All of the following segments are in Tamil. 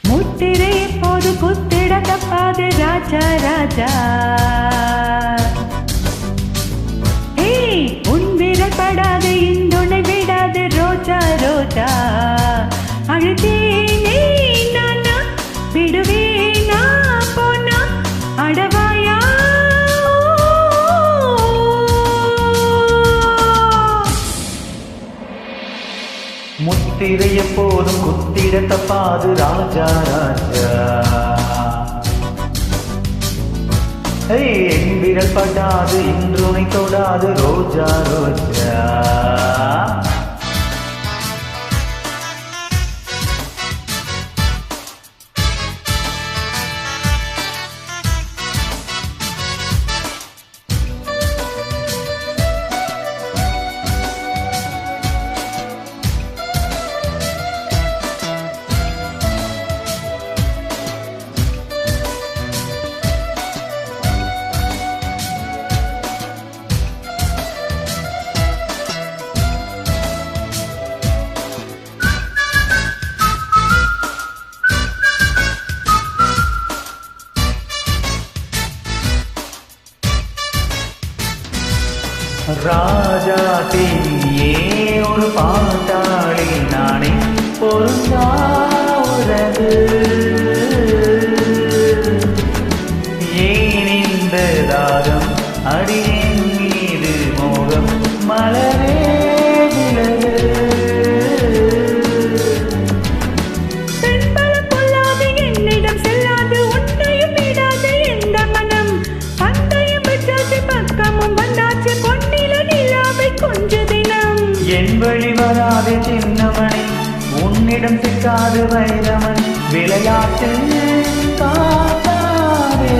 முத்திரை எப்போது குத்திட தப்பாது ராஜா ராஜா. உன் விரல் படாது இந்துணை விடாது ரோஜா ரோஜா. அழுதேனே நானா விடுவேனா போனா அடவாயா. முத்திரை எப்போதும் குத்திட தப்பாது ராஜா ராஜா. என் விரல் படாது இன்றுனை தொடாது ரோஜா ரோஜா. ராஜா தேவியே ஒரு பாட்டாளி நானே பொருந்தாவுறது. ஏன் இந்த தாகம் அடியேன் மீது மோகம் மலரே விலகு. என்னிடம் செல்லாது உன்னையும் விடாது எந்த மனம். பந்தையும் விட்டாச்சு பக்கமும் வந்தாச்சு பொன்னில நிலாவை கொஞ்ச தினம். என் வழி வராது சின்னமணி உன்னிடம் சிக்காது வைரமன் விளையாட்டு காத்தாரே.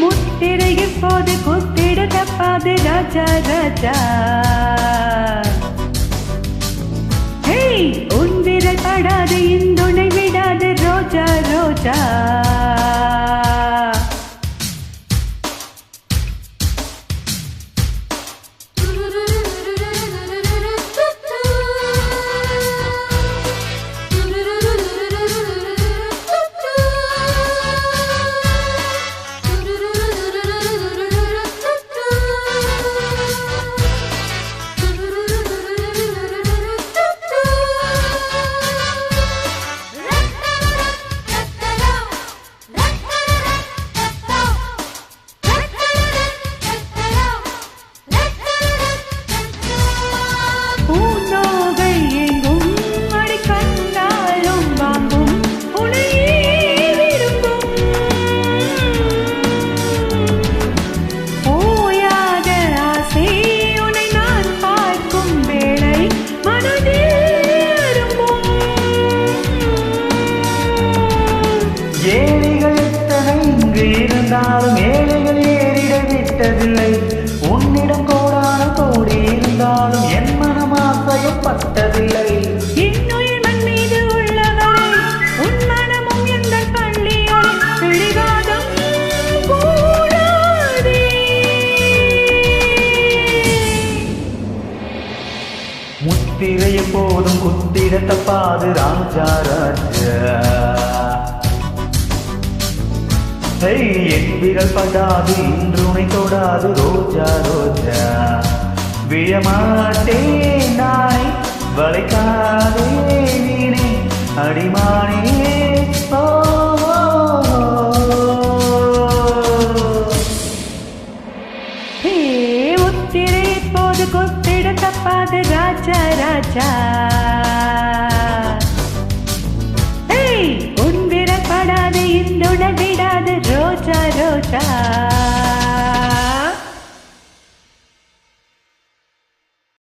முத்திரை எப்போது குத்திட தப்பாது ராஜா ராஜா. உன் விரல் படாது இந்துணை விடாது ரோஜா ரோஜா. ஏழைகள் எத்தனை இங்கு இருந்தாலும் ஏழைகள் ஏறிட விட்டதில்லை. உன்னிடம் கோடான கோடி இருந்தாலும் என் மனம் ஆசையும் பட்டதில்லை. இன்னுயிர் மண் மீது உள்ளவரை உன் மனமும் எந்த பள்ளியோடு பிடிவாதம் கூடாதே. முத்திரை எப்போதும் குத்திட தப்பாது ராஜா ராஜா. என் விரல் படாது இன்றுனை தொடாது ரோஜா ரோஜா. விழமாட்டேன் நானே வளைக்காதே நீனே அடிமானே. முத்திரை எப்போது குத்திட தப்பாது ராஜா ராஜா. உன் விரல் படாது இந்துணை விடாது ரோஜா ரோஜா.